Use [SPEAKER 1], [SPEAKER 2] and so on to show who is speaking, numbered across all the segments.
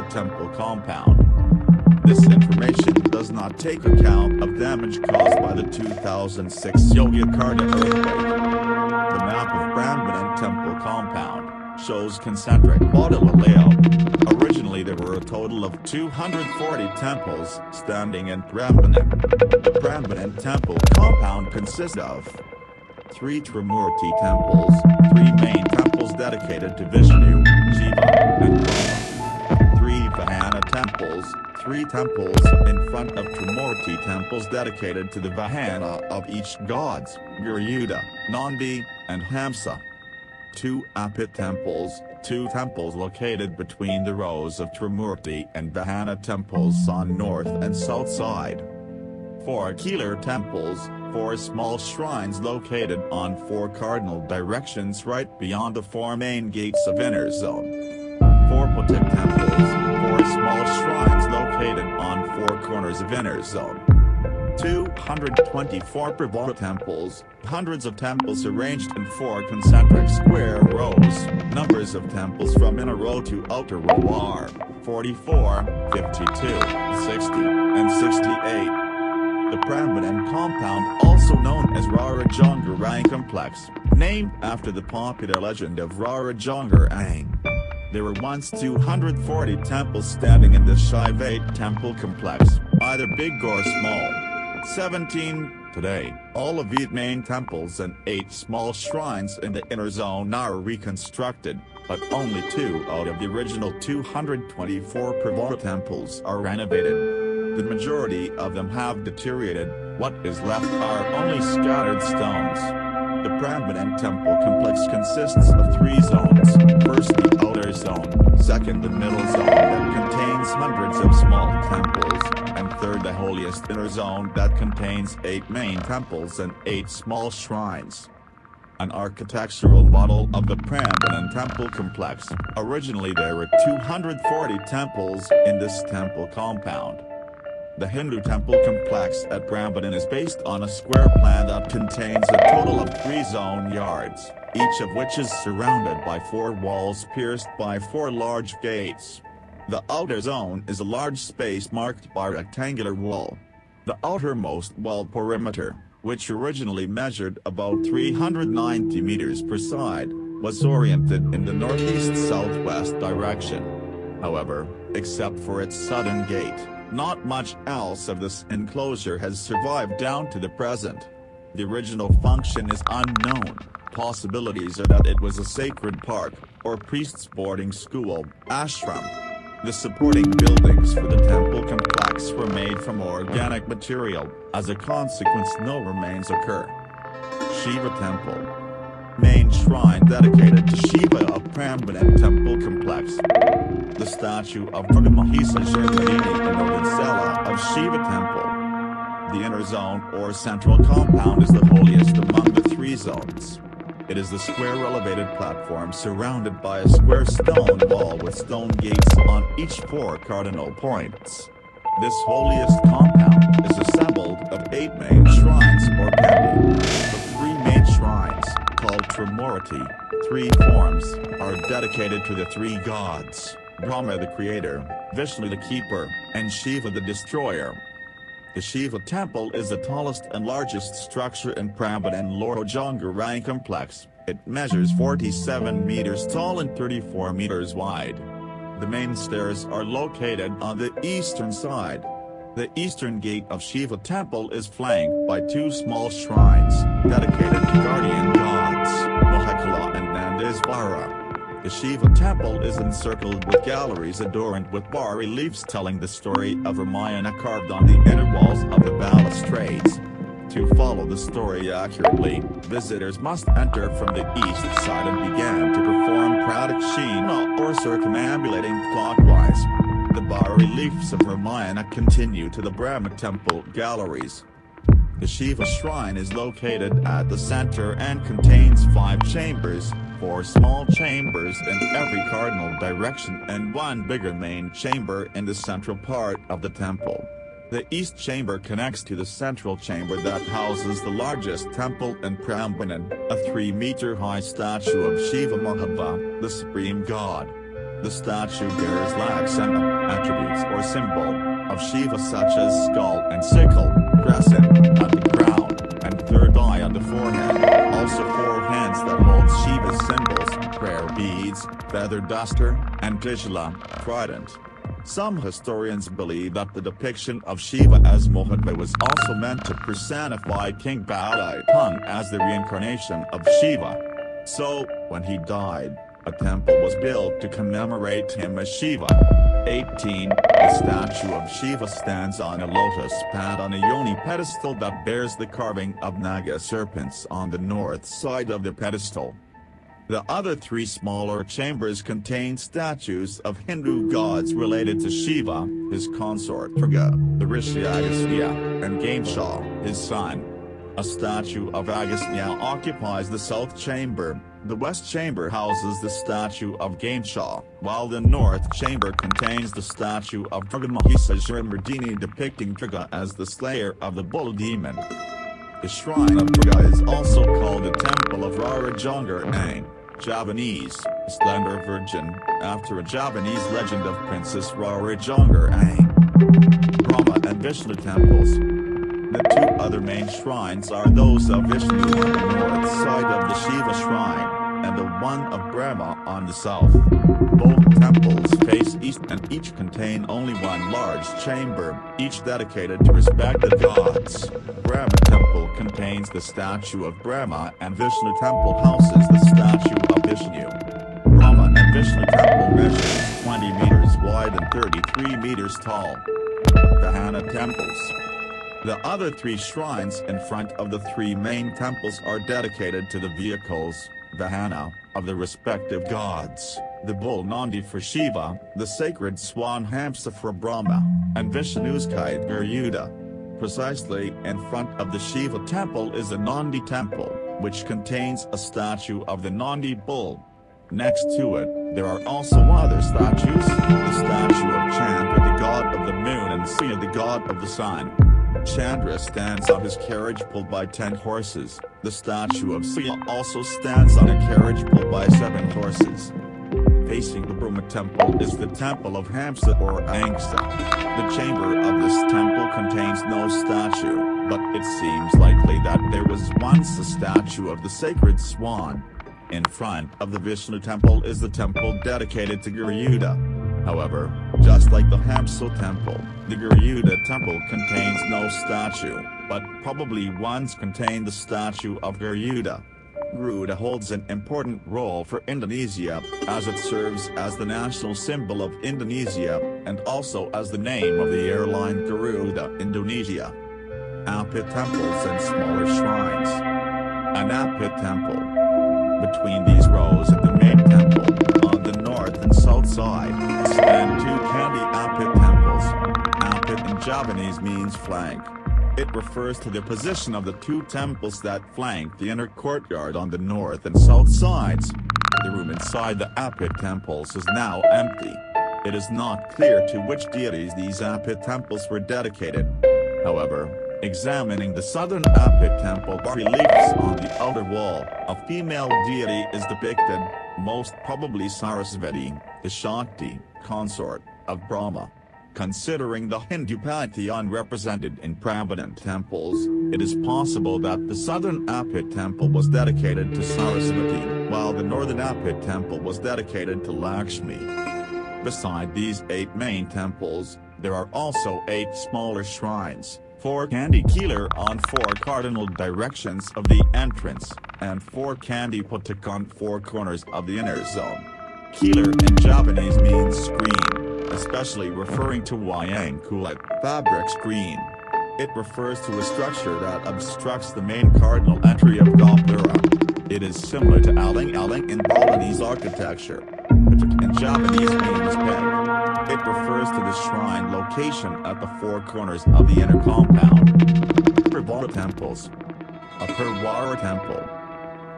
[SPEAKER 1] the temple compound. This information does not take account of damage caused by the 2006 Yogyakarta earthquake. The map of Prambanan Temple compound shows concentric modular layout. Originally there were a total of 240 temples standing in Prambanan. The Prambanan Temple compound consists of 3 Trimurti Temples, 3 main temples dedicated to Vishnu, Shiva, and Brahma, 3 Vahana Temples, 3 temples in front of Trimurti Temples dedicated to the Vahana of each gods, Garuda, Nandi, and Hamsa, 2 Apit Temples, 2 temples located between the rows of Trimurti and Vahana temples on north and south side, 4 Keeler Temples, 4 small shrines located on 4 cardinal directions right beyond the 4 main gates of inner zone, 4 Potek Temples, 4 small shrines located on 4 corners of inner zone, 224 Prabha Temples, hundreds of temples arranged in 4 concentric square rows. Numbers of temples from inner row to outer row are 44, 52, 60, and 68. The Prambanan compound, also known as Rarajangarang complex, named after the popular legend of Rarajangarang. There were once 240 temples standing in the Shiva Temple complex, either big or small. 17 today. All of 8 main temples and 8 small shrines in the inner zone are reconstructed, but only 2 out of the original 224 Prabha temples are renovated. The majority of them have deteriorated. What is left are only scattered stones. The Prambanan Temple complex consists of 3 zones. First, the outer zone, second, the middle zone that contains hundreds of small temples, and third, the holiest inner zone that contains 8 main temples and 8 small shrines. An architectural model of the Prambanan Temple complex. Originally there were 240 temples in this temple compound. The Hindu Temple complex at Prambanan is based on a square plan that contains a total of 3 zone yards, each of which is surrounded by 4 walls pierced by 4 large gates. The outer zone is a large space marked by a rectangular wall. The outermost wall perimeter, which originally measured about 390 meters per side, was oriented in the northeast-southwest direction. However, except for its southern gate, not much else of this enclosure has survived down to the present. The original function is unknown. Possibilities are that it was a sacred park, or priest's boarding school, ashram. The supporting buildings for the temple complex were made from organic material. As a consequence, no remains occur. Shiva Temple. Main shrine dedicated to Shiva of Prambanan Temple complex. The statue of Mahisa Shirvadini in Odensela of Shiva Temple. The inner zone or central compound is the holiest among the 3 zones. It is the square elevated platform surrounded by a square stone wall with stone gates on each 4 cardinal points. This holiest compound is assembled of 8 main shrines or pandi. The 3 main shrines, called Trimurti, 3 forms, are dedicated to the 3 gods, Brahma the creator, Vishnu the keeper, and Shiva the destroyer. The Shiva Temple is the tallest and largest structure in Prambanan Rarajangarang complex. It measures 47 meters tall and 34 meters wide. The main stairs are located on the eastern side. The eastern gate of Shiva Temple is flanked by 2 small shrines, dedicated to guardian gods, Mahakala and Nandisvara. The Shiva Temple is encircled with galleries adorned with bas-reliefs telling the story of Ramayana carved on the inner walls of the balustrades. To follow the story accurately, visitors must enter from the east side and begin to perform pradakshina or circumambulating clockwise. The bas-reliefs of Ramayana continue to the Brahma Temple galleries. The Shiva shrine is located at the center and contains 5 chambers, 4 small chambers in every cardinal direction and 1 bigger main chamber in the central part of the temple. The east chamber connects to the central chamber that houses the largest temple in Prambanan, a 3-meter high statue of Shiva Baba, the supreme god. The statue bears legs and attributes or symbol of Shiva such as skull and sickle, crescent at the crown, and third eye on the forehead. Also 4 hands that hold Shiva's symbols, prayer beads, feather duster, and Trishula, trident. Some historians believe that the depiction of Shiva as Mohadva was also meant to personify King Balatung as the reincarnation of Shiva. So, when he died, a temple was built to commemorate him as Shiva. 18. The statue of Shiva stands on a lotus pad on a yoni pedestal that bears the carving of Naga serpents on the north side of the pedestal. The other 3 smaller chambers contain statues of Hindu gods related to Shiva, his consort Durga, the rishi Agastya, and Ganesha, his son. A statue of Agastya occupies the south chamber. The west chamber houses the statue of Ganesha, while the north chamber contains the statue of Durga Mahishasuramardinie depicting Durga as the slayer of the bull demon. The shrine of Durga is also called the Temple of Rarajangar, Javanese, Slender Virgin, after a Javanese legend of Princess Rarajangar. Brahma and Vishnu temples. The 2 other main shrines are those of Vishnu on the north side of the Shiva shrine, and the one of Brahma on the south. Both temples face east and each contain only one large chamber, each dedicated to respective gods. Brahma Temple contains the statue of Brahma and Vishnu Temple houses the statue of Vishnu. Brahma and Vishnu Temple measures 20 meters wide and 33 meters tall. Vahana Temples. The other 3 shrines in front of the 3 main temples are dedicated to the vehicles, Vahana, of the respective gods, the bull Nandi for Shiva, the sacred swan Hamsa for Brahma, and Vishnu's kite Garuda. Precisely in front of the Shiva temple is the Nandi temple, which contains a statue of the Nandi bull. Next to it, there are also other statues, the statue of Chandra, the god of the moon, and Surya, the god of the sun. Chandra stands on his carriage pulled by 10 horses. The statue of Surya also stands on a carriage pulled by 7 horses. Facing the Brahma temple is the temple of Hamsa or Angsa. The chamber of this temple contains no statue, but it seems likely that there was once a statue of the sacred swan. In front of the Vishnu temple is the temple dedicated to Garuda. However, just like the Hamsa temple, the Garuda temple contains no statue, but probably once contained the statue of Garuda. Garuda holds an important role for Indonesia, as it serves as the national symbol of Indonesia, and also as the name of the airline Garuda Indonesia. Apit temples and smaller shrines. An Apit temple. Between these rows of the main temple, on the north and south side, stand 2 Kandi Apit temples. Apit in Javanese means flank. It refers to the position of the 2 temples that flank the inner courtyard on the north and south sides. The room inside the Apit temples is now empty. It is not clear to which deities these Apit temples were dedicated. However, examining the southern Apit temple reliefs on the outer wall, a female deity is depicted, most probably Sarasvati, the Shakti, consort of Brahma. Considering the Hindu pantheon represented in Prambanan temples, it is possible that the southern Apit temple was dedicated to Sarasvati, while the northern Apit temple was dedicated to Lakshmi. Beside these 8 main temples, there are also 8 smaller shrines, 4 Kandi Keeler on 4 cardinal directions of the entrance, and 4 Kandi Putak on 4 corners of the inner zone. Keeler in Javanese means screen, especially referring to wayang kulit, fabric screen. It refers to a structure that obstructs the main cardinal entry of Gopura. It is similar to aling-aling in Balinese architecture. Putak in Javanese means peg. It refers to the shrine location at the 4 corners of the inner compound. Purvara temples. A Purvara temple.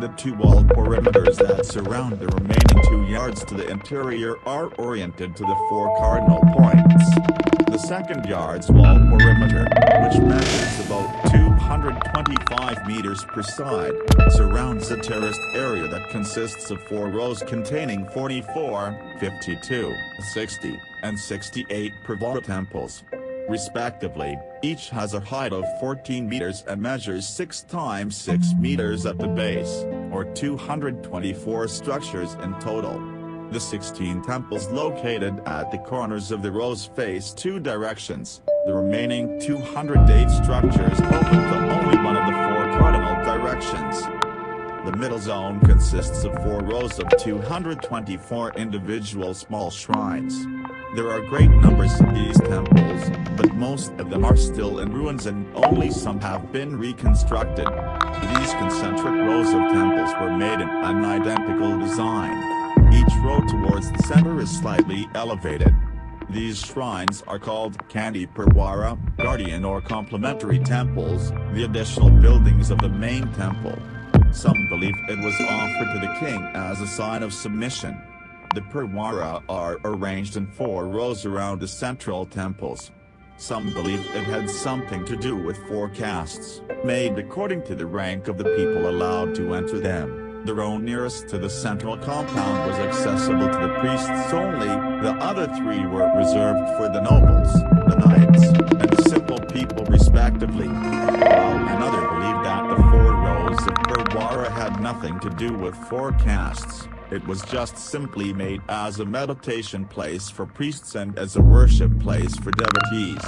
[SPEAKER 1] The 2 walled perimeters that surround the remaining 2 yards to the interior are oriented to the 4 cardinal points. The second yard's wall perimeter, which measures about 200 225 meters per side, surrounds a terraced area that consists of 4 rows containing 44, 52, 60, and 68 Prambanan temples. Respectively, each has a height of 14 meters and measures 6 times 6 meters at the base, or 224 structures in total. The 16 temples located at the corners of the rows face 2 directions. The remaining 208 structures open to only one of the 4 cardinal directions. The middle zone consists of 4 rows of 224 individual small shrines. There are great numbers of these temples, but most of them are still in ruins and only some have been reconstructed. These concentric rows of temples were made in an identical design. Each row towards the center is slightly elevated. These shrines are called Kandi Purwara, guardian or complementary temples, the additional buildings of the main temple. Some believe it was offered to the king as a sign of submission. The Purwara are arranged in 4 rows around the central temples. Some believe it had something to do with 4 castes, made according to the rank of the people allowed to enter them. The row nearest to the central compound was accessible to the priests only, the other 3 were reserved for the nobles, the knights, and the simple people respectively. While another believed that the 4 rows of Purwara had nothing to do with 4 castes. It was just simply made as a meditation place for priests and as a worship place for devotees.